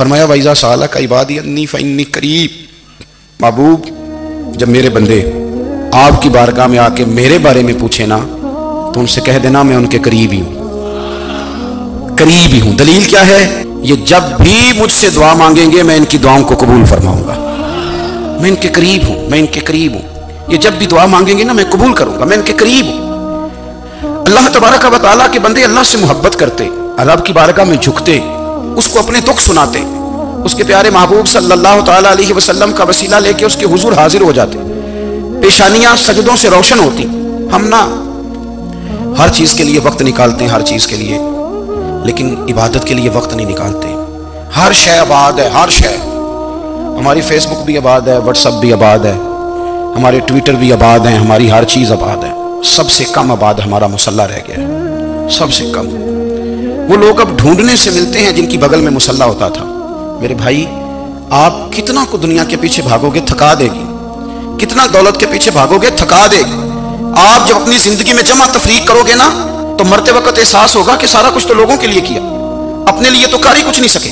फरमाया वैज़ा सअलक इबादी अन्नी फ़इन्नी क़रीब, महबूब जब मेरे बंदे आपकी बारगाह में आके मेरे बारे में पूछे ना तो उनसे कह देना मैं उनके करीब ही हूँ, करीब ही हूँ। दलील क्या है? ये जब भी मुझसे दुआ मांगेंगे मैं इनकी दुआओं को कबूल फरमाऊंगा, मैं इनके करीब हूँ, मैं इनके करीब हूँ। ये जब भी दुआ मांगेंगे ना मैं कबूल करूंगा, मैं इनके करीब हूँ। अल्लाह तबारक व तआला के बंदे अल्लाह से मोहब्बत करते, रब की बारगाह में झुकते, उसको अपने दुख सुनाते, उसके प्यारे महबूब सल्लल्लाहु तआला अलैहि वसल्लम का वसीला लेके उसके हुजूर हाजिर हो जाते, पेशानियां सजदों से रोशन होती। हम ना हर चीज के लिए वक्त निकालते हैं, हर चीज के लिए, लेकिन इबादत के लिए वक्त नहीं निकालते। हर शय आबाद है, हर शय, हमारी फेसबुक भी आबाद है, व्हाट्सएप भी आबाद है, हमारे ट्विटर भी आबाद हैं, हमारी हर चीज आबाद है। सबसे कम आबाद हमारा मुसल्ला रह गया है, सबसे कम। वो लोग अब ढूंढने से मिलते हैं जिनकी बगल में मुसल्ला होता था। मेरे भाई, आप कितना को दुनिया के पीछे भागोगे थका देगी, कितना दौलत के पीछे भागोगे थका देगी। आप जब अपनी जिंदगी में जमा तफरीक करोगे ना तो मरते वक्त एहसास होगा कि सारा कुछ तो लोगों के लिए किया, अपने लिए तो कर ही कुछ नहीं सके।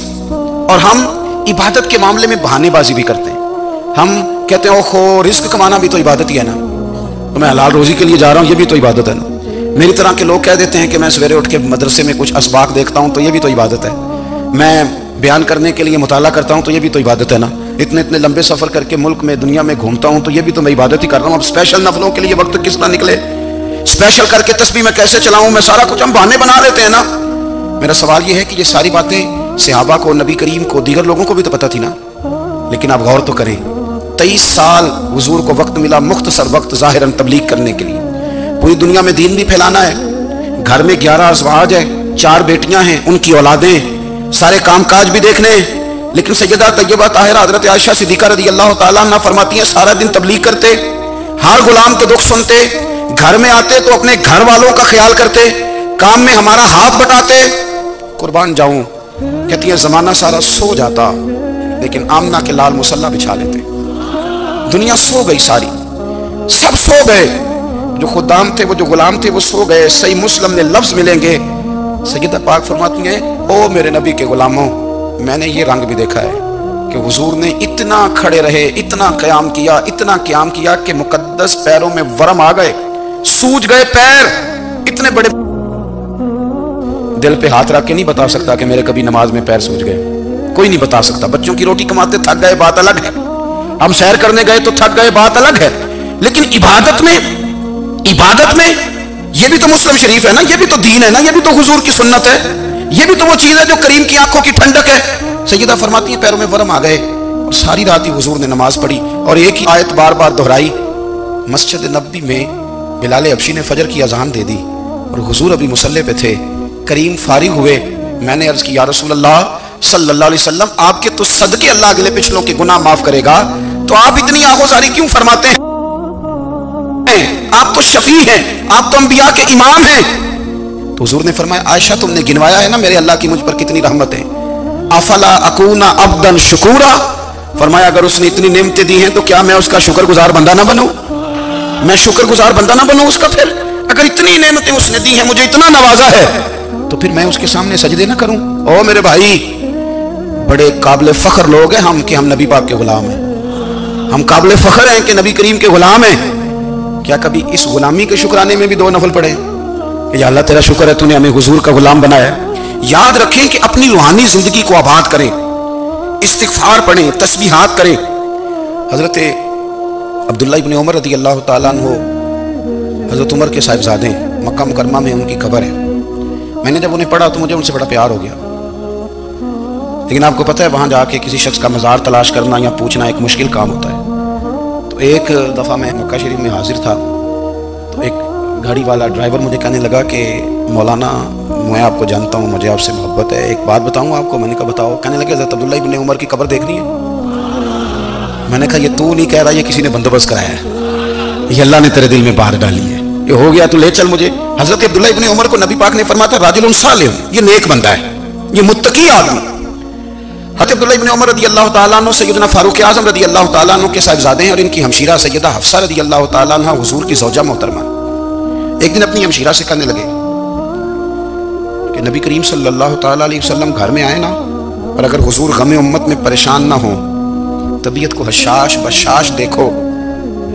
और हम इबादत के मामले में बहानेबाजी भी करते हैं। हम कहते हैं ओहो रिस्क कमाना भी तो इबादत ही है ना, तो मैं हलाल रोजी के लिए जा रहा हूँ, ये भी तो इबादत है ना। मेरी तरह के लोग कह देते हैं कि मैं सवेरे उठ के मदरसे में कुछ असबाक देखता हूँ तो ये भी तो इबादत है। मैं बयान करने के लिए मुताला करता हूँ तो ये भी तो इबादत है ना। इतने इतने लंबे सफर करके मुल्क में दुनिया में घूमता हूँ तो ये भी तो मैं इबादत ही कर रहा हूँ। अब स्पेशल नफलों के लिए वक्त किस तरह निकले, स्पेशल करके तस्बीह मैं कैसे चलाऊं, मैं सारा कुछ हम बहाने बना लेते हैं ना। मेरा सवाल ये है कि ये सारी बातें सहाबा को, नबी करीम को, दीगर लोगों को भी तो पता थी ना। लेकिन आप गौर तो करें, 23 साल हुजूर को वक्त मिला, मुख्तसर वक्त ज़ाहिरन तबलीग करने के लिए। पूरी दुनिया में दीन भी फैलाना है। घर में 11 अज़वाज है, 4 बेटियां हैं, उनकी औलादें, सारे कामकाज भी देखने हैं। लेकिन सैयदा तैयबा ताहिरा हजरत आयशा सिद्दीका रज़ी अल्लाह ताला अन्हा फरमाती हैं सारा दिन तबलीग करते, हर गुलाम के दुख सुनते, घर में आते तो अपने घर वालों का ख्याल करते, काम में हमारा हाथ बटाते। कुर्बान जाऊं, कहती है जमाना सारा सो जाता लेकिन आमना के लाल मुसल्ला बिछा लेते। दुनिया सो गई, सारी सब सो गए, जो खुदाम थे, वो जो गुलाम थे, वो सो गए। सही मुस्लिम में लफ्ज मिलेंगे, सैयदा पाक फरमाती हैं ओ मेरे नबी के गुलामों, मैंने ये रंग भी देखा है कि हुजूर ने इतना खड़े रहे, इतना क़याम किया, इतना क़याम किया कि मुकद्दस पैरों में वरम आ गए, सूज गए पैर। इतने बड़े दिल पे हाथ रख के नहीं बता सकता कि मेरे कभी नमाज में पैर सूज गए, कोई नहीं बता सकता। बच्चों की रोटी कमाते थक गए, बात अलग है। हम सैर करने गए तो थक गए, बात अलग है। लेकिन इबादत में ये भी तो मुस्लिम शरीफ है ना, ये भी तो दीन है ना, ये भी तो हुजूर की सुन्नत है, ये भी तो वो चीज है जो करीम की आंखों की ठंडक है। सैयदा फरमाती है पैरों में वरम आ गए और सारी रात ही हुजूर ने नमाज पढ़ी और एक ही आयत बार बार दोहराई। मस्जिद नबी में बिलाल हबशी ने फजर की अजान दे दी और हुजूर अभी मुसल्ले पे थे। करीम फारिग हुए, मैंने अर्ज की या रसूल अल्लाह सल्लल्लाहु अलैहि वसल्लम, आपके तो सदके अल्लाह अगले पिछलों के गुनाह माफ करेगा, तो आप इतनी आगोजारी क्यों फरमाते हैं? आप तो शफी हैं, आप तो अंबिया के इमाम हैं। तो हुजूर ने फरमाया आयशा तुमने गिनवाया है ना मेरे अल्लाह की मुझ पर कितनी रहमत है। अफला अकूना अब्दन शुकूरा, फरमाया अगर उसने इतनी नेमतें दी हैं तो क्या मैं उसका शुक्रगुजार बंदा ना बनूं, मैं शुक्रगुजार बंदा ना बनूं उसका? फिर अगर इतनी नेमतें उसने दी हैं, मुझे इतना नवाजा है, तो फिर मैं उसके सामने सजदे ना करूं? ओ मेरे भाई, बड़े काबिल फख्र लोग हैं हम कि हम नबी पाक के गुलाम हैं, हम काबिल फख्र हैं कि नबी करीम के गुलाम हैं। क्या कभी इस गुलामी के शुक्राने में भी 2 नफल पढ़े कि या अल्लाह तेरा शुक्र है तूने हमें हुजूर का गुलाम बनाया? याद रखें कि अपनी रूहानी जिंदगी को आबाद करें, इस्तिगफार पढ़ें, तस्बीहात करें। हजरत अब्दुल्ला इब्न उमर रज़ी अल्लाह ताला अन्हु, हजरत उमर के साहिबजादे, मक्का मुकर्रमा में उनकी खबर है। मैंने जब उन्हें पढ़ा तो मुझे उनसे बड़ा प्यार हो गया। लेकिन आपको पता है वहां जाके किसी शख्स का मज़ार तलाश करना या पूछना एक मुश्किल काम होता है। तो एक दफ़ा मैं मक्का शरीफ में हाजिर था तो एक गाड़ी वाला ड्राइवर मुझे कहने लगा कि मौलाना मैं आपको जानता हूँ, मुझे आपसे मोहब्बत है, एक बात बताऊँ आपको? मैंने कहा बताओ। कहने लगे हज़रत अब्दुल्ला इब्न उमर की कब्र देखनी है। मैंने कहा ये तू नहीं कह रहा, ये किसी ने बंदोबस्त कराया है, ये अल्लाह ने तेरे दिल में बाहर डाली है, ये हो गया तू ले चल मुझे। हज़रत अब्दुल्ला इब्न उमर को नबी पाक ने फरमाया था राजुल सालिह, ये नेक बंदा है, ये मुत्तकी आदमी। हज़रत अब्दुल्ला इब्न उमर रज़ी अल्लाह ताला अन्हु सैयदना फारूक आज़म रज़ी अल्लाह ताला अन्हु के साहिबजादे हैं और इनकी हमशीरा सैयदा हफ्सा रज़ी अल्लाह ताला अन्हा हुजूर की ज़ौजा मोहतरमा एक दिन अपनी हमशीरा से कहने लगे कि नबी करीम सल्लल्लाहु ताला अलैहि वसल्लम घर में आए ना اور اگر حضور غم امت میں پریشان نہ ہو، طبیعت کو حشاش بشاش دیکھو،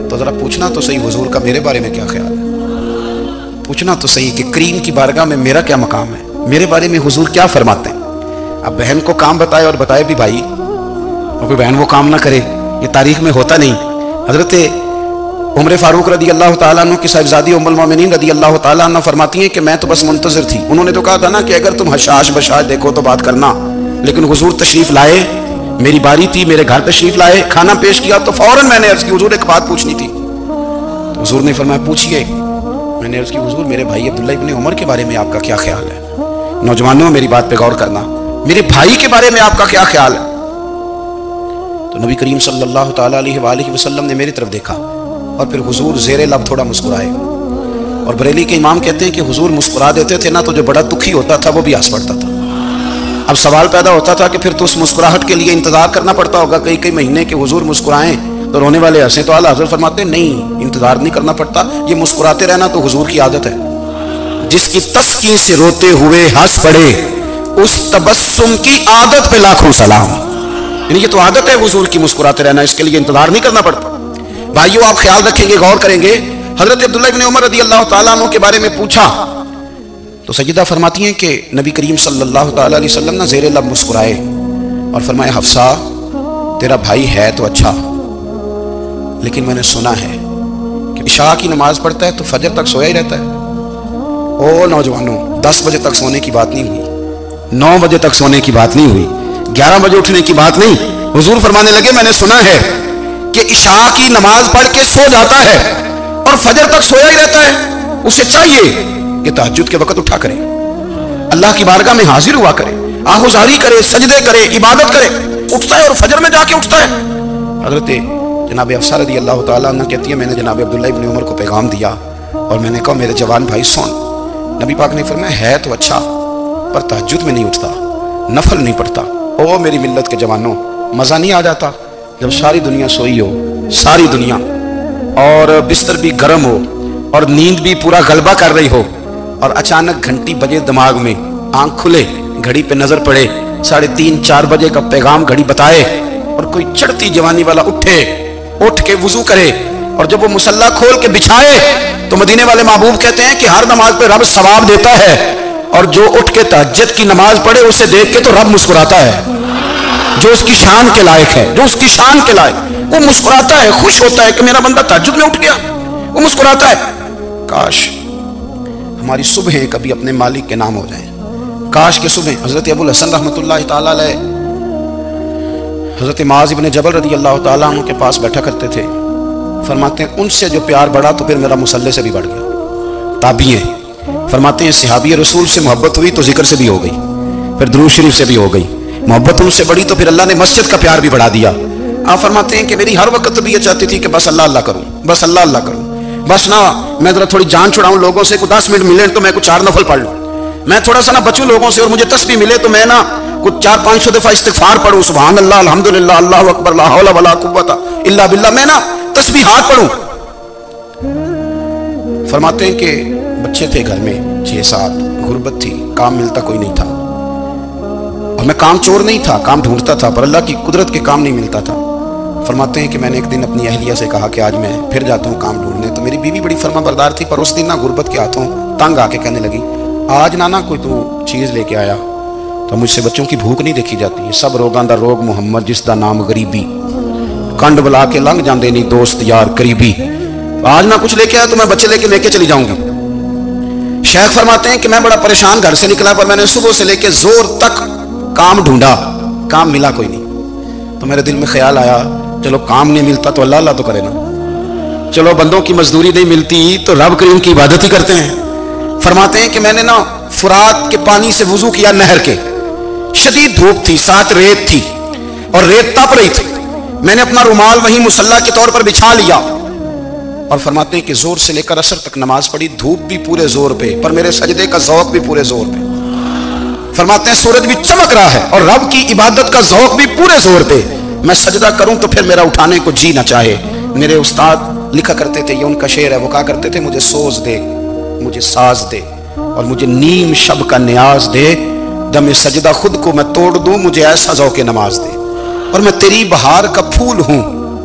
تو ذرا پوچھنا تو صحیح حضور کا میرے بارے میں کیا خیال ہے، پوچھنا تو صحیح کہ کریم کی بارگاہ میں میرا کیا مقام ہے، میرے بارے میں حضور کیا فرماتے ہیں۔ اب بہن کو کام بتائے اور بتائے بھی بھائی، اور کوئی بہن وہ کام نہ کرے، یہ تاریخ میں ہوتا نہیں۔ حضرت عمر فاروق رضی اللہ تعالیٰ عنہ کی صاحبزادی ام المومنین رضی اللہ تعالیٰ عنہ فرماتی ہیں کہ میں تو بس منتظر تھی، انہوں نے تو کہا تھا نا کہ اگر تم حشاش بشاش دیکھو تو بات کرنا، لیکن حضور تشریف لائے، میری باری تھی، میرے گھر تشریف لائے، کھانا پیش کیا تو فوراً میں نے عرض کی حضور ایک بات پوچھنی تھی۔ تو حضور نے فرمایا پوچھئے۔ میں نے عرض کی حضور میرے بھائی عبداللہ ابن عمر کے بارے میں آپ کا کیا خیال ہے؟ نوجوانوں میری بات پہ غور کرنا، میرے بھائی کے بارے میں آپ کا کیا خیال ہے؟ تو نبی کریم صلی اللہ تعالیٰ علیہ وآلہ وسلم نے میری طرف دیکھا اور پھر حضور زیر لب تھوڑا مسکرائے، اور بریلی کے امام کہتے ہیں کہ حضور مسکرا دیتے تھے نا تو جو بڑا دکھی ہوتا تھا وہ بھی ہنس پڑتا تھا۔ اب سوال پیدا ہوتا تھا کہ پھر تو اس مسکراہٹ کے لیے انتظار کرنا پڑتا ہوگا کئی مہینے کہ حضور مسکرائیں تو رونے والے ہنسیں، تو اعلیٰ حضرت فرماتے ہیں نہیں، انتظار نہیں کرنا پڑتا، یہ مسکراتے رہنا تو حضور کی عادت ہے۔ جس کی تسکین سے روتے ہوئے ہنس پڑے اس تبسم کی عادت پہ لاکھوں سلام، یعنی یہ تو عادت ہے حضور کی مسکراتے رہنا، اس کے لیے انتظار نہیں کرنا پڑتا۔ بھائیو آپ خیال رکھیں گے، غور کریں گے، حضرت عبداللہ ابن عمر رضی اللہ تعالیٰ عنہ کے بارے میں پوچھا تو سیدہ فرماتی ہیں کہ نبی کریم صلی اللہ تعالیٰ علیہ وسلم نے زیر لب مسکرائے اور فرمایا حفصہ تیرا بھائی ہے تو اچھا، لیکن میں نے سنا ہے کہ عشاء کی نماز پڑھتا ہے تو فجر تک سویا ہی رہتا ہے۔ او نوجوانوں، 10 بجے تک سونے کی بات نہیں ہوئی، 9 بجے تک سونے کی بات نہیں ہوئی، 11 بجے اٹھنے کی بات نہیں۔ حضور فرمانے لگے میں نے سنا ہے کہ عشاء کی نماز پڑھ کے سو جاتا ہے اور فجر تک سویا ہی رہتا ہے، اسے چاہیے کہ تہجد کے وقت اٹھا کرے، اللہ کی بارگاہ میں حاضر ہوا کرے، آہوزاری کرے، سجدے کرے، عبادت کرے، اٹھتا ہے اور فجر میں جا کے اٹھتا ہے۔ حضرت جناب حفصہ رضی اللہ تعالیٰ عنہ کہتی ہے میں نے جناب عبداللہ ابن عمر کو پیغام دیا اور میں نے کہا میرے جوان بھائی سن، نبی پاک نے فرمایا ہے تو اچھا پر تہجد میں نہیں اٹھتا، نفل نہیں پڑھتا۔ او میری ملت کے جوانوں، مزہ نہیں آ جاتا جب ساری دنیا سوئی ہو، ساری دنیا، اور بستر بھی گرم ہو اور نیند بھی پورا غلبہ کر رہی ہو، اور اچانک گھنٹی بجے دماغ میں، آنکھ کھلے، گھڑی پہ نظر پڑے، 3:30 4 بجے کا پیغام گھڑی بتائے، اور کوئی چڑھتی جوانی والا اٹھ کے وضو کرے، اور جب وہ مصلی کھول کے بچھائے تو مدینے والے محبوب کہتے ہیں کہ ہر نماز پہ رب ثواب دیتا ہے، اور جو اٹھ کے تہجد کی نماز پڑھے اسے دیکھ کے تو رب مسکراتا ہے، جو اس کی شان کے لائق ہے، جو اس کی شان کے لائق، وہ مسکراتا ہے، خوش ہوتا ہے کہ میرا بندہ تہجد میں اٹھ گیا، وہ مسکراتا ہے۔ کاش ہماری صبحیں کبھی اپنے مالک کے نام ہو جائیں، کاش کے صبح۔ حضرت ابو الحسن رحمۃ اللہ تعالیٰ علیہ حضرت معاذ ابن جبل رضی اللہ تعالیٰ عنہ کے پاس بیٹھا کرتے تھے، فرماتے ہیں ان سے جو پیار بڑھا تو پھر میرا مصلی سے بھی بڑھ گیا۔ تابعی ہیں، فرماتے ہیں صحابی رسول سے محبت ہوئی تو ذکر سے بھی ہو گئی، پھر درود شریف سے بھی ہو گئی، محبت ان سے بڑھی تو پھر اللہ نے مسجد کا پیار بھی بڑھا دیا۔ آپ فرماتے ہیں کہ میری ہر وقت طبیعت چاہتی تھی کہ بس اللہ اللہ کروں، بس اللہ اللہ کروں، بس نہ میں ذرا تھوڑی جان چھڑاؤں لوگوں سے، 10 منٹ ملے تو میں کچھ 4 نفل پڑھ لوں، میں تھوڑا سا نہ بچوں لوگوں سے، اور مجھے تسبیح ملے تو میں نہ کچھ 400-500 دفعہ استغفار پڑھوں، سبحان اللہ، الحمدللہ، اللہ اکبر، لا حول ولا قوت الا باللہ، میں نہ تسبیحات پڑھوں۔ فرماتے ہیں کہ بچے تھے گھر میں 6-7، غربت تھی، کام ملتا کوئی نہیں تھا، اور میں کام چور نہیں تھا، کام ڈھونڈتا تھا، پر اللہ کی قدرت کے کام نہیں ملتا تھا۔ فرماتے ہیں کہ میں نے ایک دن اپنی اہلیہ سے کہا کہ آج میں پھر جاتا ہوں کام ڈھونڈنے، تو میری بیوی بڑی فرما بردار تھی، پر اس دن نہ غربت کے ہاتھوں تنگ آ کے کہنے لگی آج نہ کوئی تو چیز لے کے آیا، تو مجھ سے بچوں کی بھوک نہیں دیکھی جاتی ہے، سب روگاں دا روگ محمد جس دا نام غریبی، کنڈ بلا کے لنگ جاندے نہیں دوست یار قریبی، آج نہ کچھ لے کے آیا تو میں بچے لے کے چلی جاؤں گی۔ شیخ فرماتے ہیں کہ میں بڑا پریشان گھر سے نکلا، پر میں نے صبح سے لے کے زور تک کام ڈھونڈا، کام ملا کوئی نہیں، تو میرے دل میں خیال آیا چلو کام نہیں ملتا تو اللہ اللہ تو کرے نا، چلو بندوں کی مزدوری نہیں ملتی تو رب کریم کی عبادت ہی کرتے ہیں۔ فرماتے ہیں کہ میں نے نا فرات کے پانی سے وضو کیا، نہر کے، شدید دھوپ تھی، ساتھ ریت تھی اور ریت تپ رہی تھی، میں نے اپنا رومال وہیں مصلی کے طور پر بچھا لیا، اور فرماتے ہیں کہ زور سے لے کر عصر تک نماز پڑھی، دھوپ بھی پورے زور پہ، پر میرے سجدے کا ذوق بھی پورے زور پہ۔ فرماتے ہیں سورج بھی چمک رہا ہے اور رب کی عبادت کا ذوق بھی پورے زور پہ، میں سجدہ کروں تو پھر میرا اٹھانے کو جی نہ چاہے۔ میرے استاد لکھا کرتے تھے، یہ ان کا شعر ہے، وہ کہا کرتے تھے مجھے سوز دے، مجھے ساز دے، اور مجھے نیم شب کا نیاز دے، दम सजदा खुद को मैं तोड़ दूं, मुझे ऐसा ज़ौक़ नमाज दे। और मैं तेरी बहार का फूल हूँ,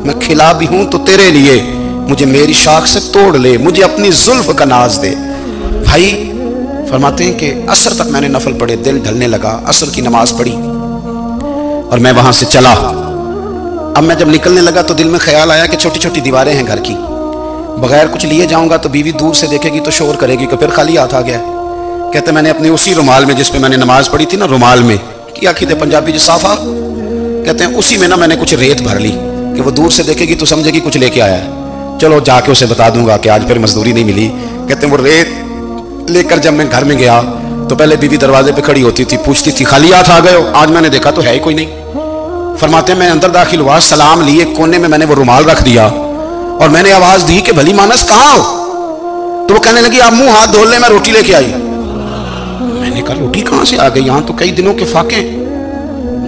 मैं खिला भी हूँ तो तेरे लिए, मुझे मेरी शाख से तोड़ ले, मुझे अपनी जुल्फ का नाज दे। भाई फरमाते हैं कि असर तक मैंने नफल पढ़े, दिल ढलने लगा, असर की नमाज पढ़ी और मैं वहां से चला। अब मैं जब निकलने लगा तो दिल में ख्याल आया कि छोटी छोटी दीवारें हैं घर की, बगैर कुछ लिए जाऊंगा तो बीवी दूर से देखेगी तो शोर करेगी कि फिर खाली हाथ आ गया। कहते मैंने अपनी उसी रुमाल में जिस पे मैंने नमाज पढ़ी थी ना, रुमाल में की आखी थे पंजाबी जो साफा कहते हैं, उसी में ना मैंने कुछ रेत भर ली कि वो दूर से देखेगी तो समझेगी कुछ लेके आया है। चलो जाके उसे बता दूंगा कि आज फिर मजदूरी नहीं मिली। कहते हैं वो रेत लेकर जब मैं घर में गया तो पहले बीवी दरवाजे पे खड़ी होती थी, पूछती थी खाली हाथ आ गए हो? आज मैंने देखा तो है ही कोई नहीं। फरमाते हैं मैं अंदर दाखिल हुआ, सलाम लिए, कोने में मैंने वो रुमाल रख दिया और मैंने आवाज दी कि भली मानस कहाँ हो? तो वो कहने लगी आप मुंह हाथ धो ले, मैं रोटी लेके आई। मैंने कहा रोटी कहाँ से आ गई? यहाँ तो कई दिनों के फाके,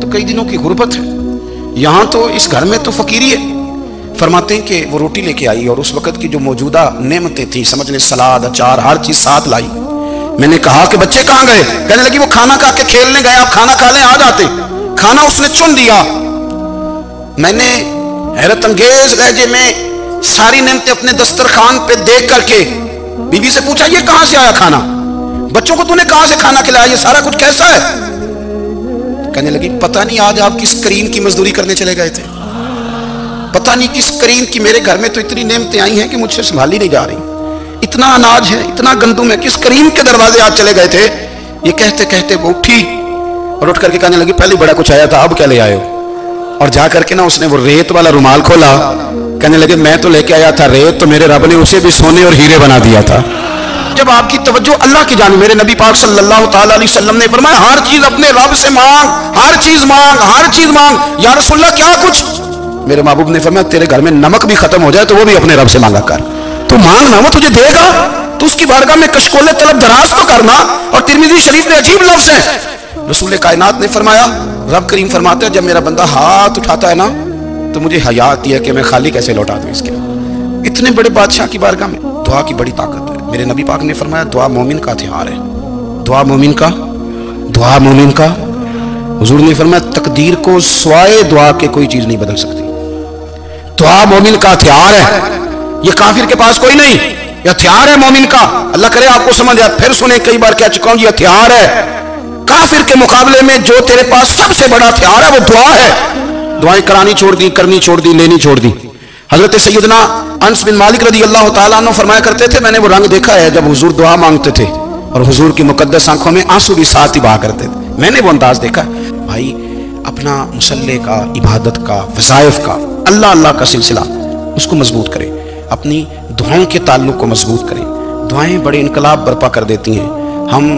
तो कई दिनों की गुर्बत है, यहाँ तो इस घर में तो फकीरी है। फरमाते हैं कि वो रोटी लेके आई और उस वक्त की जो मौजूदा नेमतें थी, समझ ले सलाद अचार हर चीज साथ लाई। मैंने कहा कि बच्चे कहाँ गए? कहने लगी वो खाना खा के खेलने गए, आप खाना खा लें आ जाते। खाना उसने चुन दिया। मैंने हैरत अंगेज लहजे में सारी नेमतें अपने दस्तरखान पे देख करके बीवी से पूछा ये कहाँ से आया खाना? बच्चों को तूने कहाँ से खाना खिलाया? ये सारा कुछ कैसा है? कहने लगी पता नहीं आज आप किस करीम की मजदूरी करने चले गए थे, पता नहीं किस करीम की, मेरे घर में तो इतनी नेमतें आई हैं कि मुझसे संभाली नहीं जा रही, इतना अनाज है, इतना गंदुम है, किस करीम के दरवाजे आज चले गए थे? ये कहते कहते वो उठी और उठ करके कहने लगी पहले बड़ा कुछ आया था, अब क्या ले आए हो? और जा करके ना उसने वो रेत वाला रुमाल खोला। कहने लगे मैं तो लेके आया था रेत, तो मेरे रब ने उसे भी सोने और हीरे बना दिया था। जब आपकी तवज्जो अल्लाह की जानिब, मेरे नबी पाक सल्लल्लाहु ताला अलैहि वसल्लम ने फरमाया हर चीज अपने रब से मांग, हर चीज मांग, हर चीज मांग। या रसूलल्लाह क्या कुछ? मेरे महबूब ने फरमाया तेरे घर में नमक भी खत्म हो जाए तो वो भी अपने रब से मांगा कर, तो मांगना वो तुझे देगा, तो उसकी बारगाह में कशकोले तलब दराज तो करना। और तिरमिज़ी शरीफ में अजीब लफ्ज है, रसूल कायनात ने फरमाया, रब करीम फरमाते हैं जब मेरा बंदा हाथ उठाता है ना तो मुझे हया आती है कि मैं खाली कैसे लौटा दूं इसके। इतने बड़े बादशाह की बारगाह में दुआ की बड़ी ताकत है। मेरे नबी पाक ने फरमाया दुआ मोमिन का हथियार है, दुआ मोमिन का, दुआ मोमिन का। हुजूर ने फरमाया तकदीर को स्वाए दुआ के कोई चीज नहीं बदल सकती। दुआ मोमिन का हथियार है, ये काफिर के पास कोई नहीं, ये हथियार है मोमिन का। अल्लाह करे आपको समझ आए, फिर सुने, कई बार कह चुका हूं ये हथियार है। काफिर के मुकाबले में जो तेरे पास सबसे बड़ा हथियार है वो दुआ है। दुआएं करानी छोड़ दी, करनी छोड़ दी, लेनी छोड़ दी। हजरत सैयदना अनस बिन मालिक रदी अल्लाह तआला अन्हु फरमाया करते थे मैंने वो रंग देखा है जब हुजूर दुआ मांगते थे और हुजूर की मुकद्दस आंखों में आंसू भी साथ ही बहा करते थे। मैंने वो अंदाज देखा। भाई अपना मुसल्ले का, इबादत का, वज़ाइफ का, अल्लाह अल्लाह का सिलसिला उसको मजबूत करें, अपनी दुआओं के ताल्लुक को मजबूत करें। दुआएं बड़े इनकलाब बर्पा कर देती हैं। हम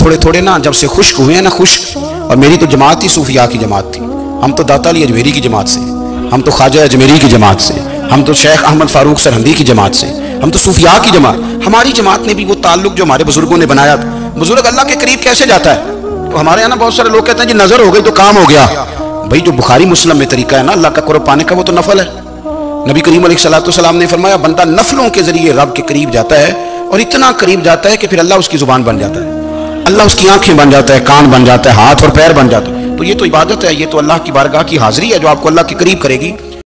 थोड़े थोड़े ना जब से खुश्क हुए हैं ना, खुश्क, और मेरी तो जमात ही सूफिया की जमात थी। हम तो दाता अली अजमेरी की जमात से, हम तो ख्वाजा अजमेरी की जमात से, हम तो शेख अहमद फारूक सरहंदी की जमात से, हम तो सूफिया की जमात। हमारी जमात ने भी वो ताल्लुक जो हमारे बुजुर्गों ने बनाया था। बुजुर्ग अल्लाह के करीब कैसे जाता है? तो हमारे यहाँ ना बहुत सारे लोग कहते हैं जी नजर हो गई तो काम हो गया। भाई जो बुखारी मुस्लिम में तरीका है ना अल्लाह का कुर्ब पाने का, वो तो नफल है। नबी करीम अलैहिस्सलाम ने फरमाया बंदा नफलों के जरिए रब के करीब जाता है और इतना करीब जाता है कि फिर अल्लाह उसकी जुबान बन जाता है, अल्लाह उसकी आंखें बन जाता है, कान बन जाता है, हाथ और पैर बन जाता है। तो ये तो इबादत है, ये तो अल्लाह की बारगाह की हाजिरी है जो आपको अल्लाह के करीब करेगी।